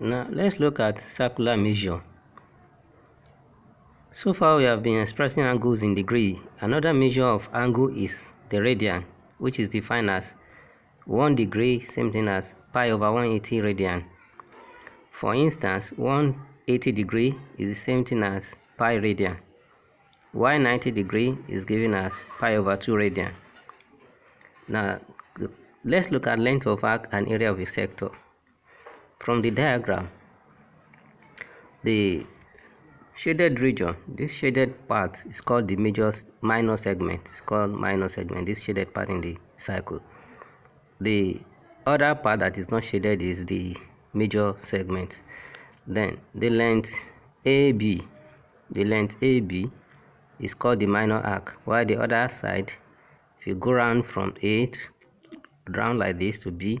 Now let's look at circular measure. So far we have been expressing angles in degree. Another measure of angle is the radian, which is defined as 1 degree, same thing as pi over 180 radian. For instance, 180 degree is the same thing as pi radian, while 90 degree is given as pi over 2 radian. Now let's look at length of arc and area of a sector. From the diagram, the shaded region, this shaded part is called the minor segment. It's called minor segment, this shaded part in the circle. The other part that is not shaded is the major segment. Then the length AB, is called the minor arc, while the other side, if you go round from A round like this to B,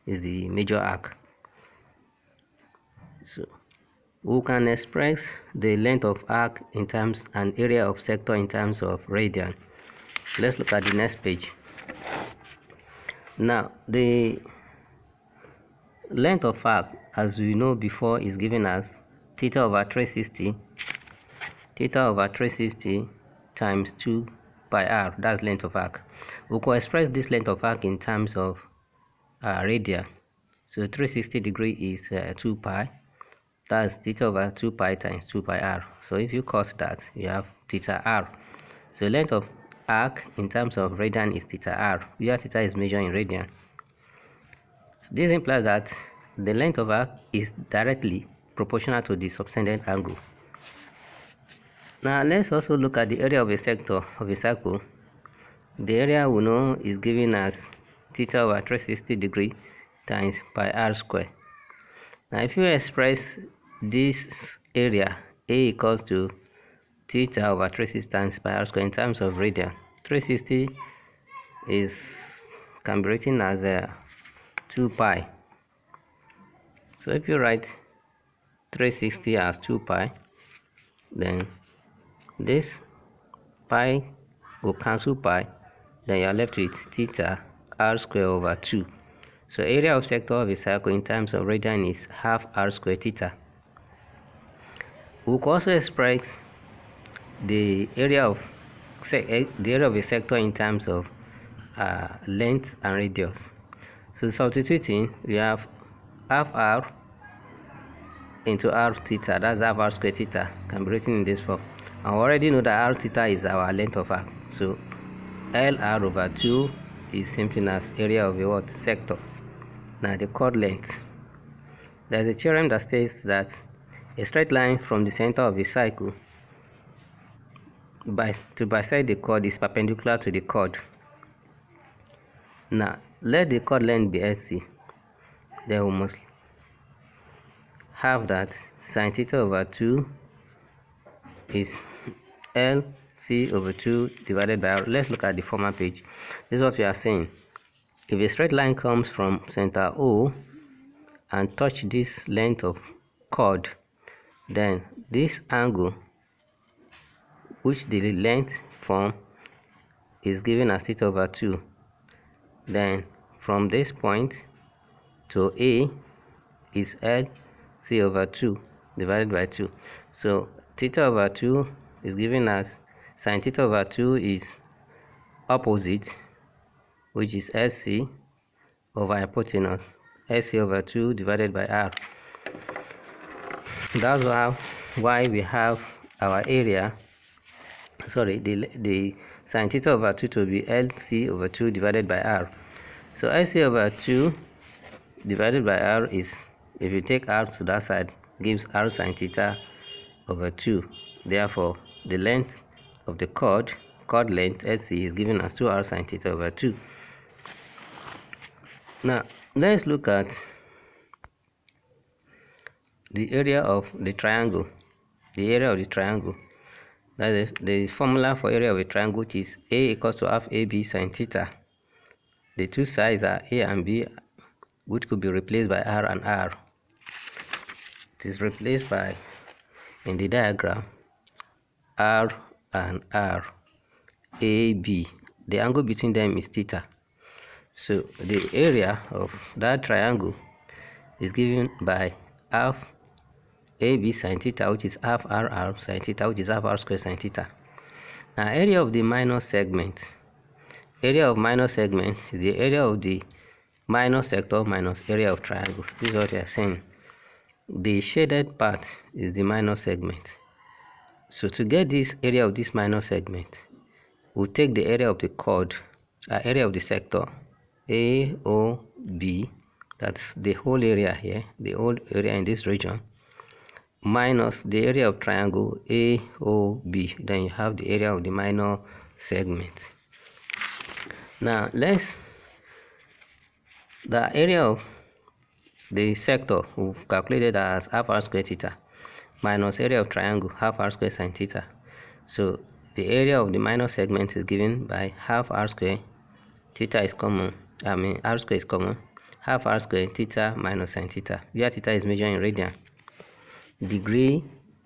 is the major arc. So we can express the length of arc in terms and area of sector in terms of radian. Let's look at the next page. Now the length of arc, as we know before, is given as theta over 360 times 2 pi r. That's length of arc. We can express this length of arc in terms of radian. So 360 degree is 2 pi. That's theta over 2 pi times 2 pi r. So if you cos that, you have theta r. So length of arc in terms of radian is theta r, where theta is measured in radian. So this implies that the length of arc is directly proportional to the subtended angle. Now let's also look at the area of a sector of a circle. The area we know is given as theta over 360 degree times pi r square. Now if you express this area, A equals to theta over 360 times pi r square in terms of radian. 360 can be written as 2 pi. So if you write 360 as 2 pi, then this pi will cancel pi, then you are left with theta r square over 2. So area of sector of a circle in terms of radian is half r square theta. We can also express the area of a sector in terms of length and radius. So substituting, we have half r into r theta, that's half r square theta, can be written in this form. And we already know that r theta is our length of arc. So LR over 2 is simply as area of a sector. Now the chord length. There's a theorem that states that a straight line from the center of a circle to bisect the chord is perpendicular to the chord. Now let the chord length be LC. Then we must have that sin theta over 2 is LC over 2 divided by r. Let's look at the former page. This is what we are saying. If a straight line comes from center O and touch this length of chord, then this angle which the length form is given as theta over 2. Then from this point to A is LC over 2 divided by 2. So theta over 2 is given as sin theta over 2 is opposite, which is LC over hypotenuse, LC over 2 divided by r. That's why we have our area, the sin theta over 2 to be LC over 2 divided by r. So LC over 2 divided by r is, if you take r to that side, gives r sin theta over 2. Therefore, the length of the chord length LC is given as 2r sin theta over 2. Now let's look at the area of the triangle. That is the formula for area of a triangle, which is A equals to half AB sin theta. The two sides are A and B, which could be replaced by R and R. It is replaced by, in the diagram, R and R, AB. The angle between them is theta. So the area of that triangle is given by half AB sine theta, which is half RR sine theta, which is half R squared sine theta. Now, area of the minor segment. Area of minor segment is the area of the minor sector minus area of triangle. This is what we are saying. The shaded part is the minor segment. So to get this area of this minor segment, we'll take the area of the chord, area of the sector AOB, that's the whole area here, the whole area in this region, minus the area of triangle AOB. Then you have the area of the minor segment. Now the area of the sector we've calculated as half R squared theta minus area of triangle half R squared sine theta. So the area of the minor segment is given by half R squared, theta is common, R squared is common, half R squared theta minus sine theta, where theta is measured in radian. Degree,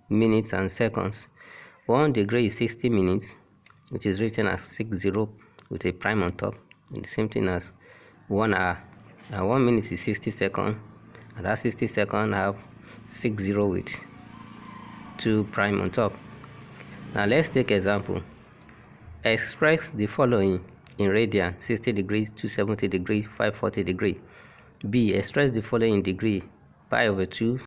minutes and seconds. 1 degree is 60 minutes, which is written as 60 with a prime on top. And the same thing as 1 hour. And 1 minute is 60 seconds. And that 60 seconds have 60 with 2 prime on top. Now let's take example. Express the following in radian: 60 degrees, 270 degrees, 540 degrees. B. Express the following in degree: pi over 2,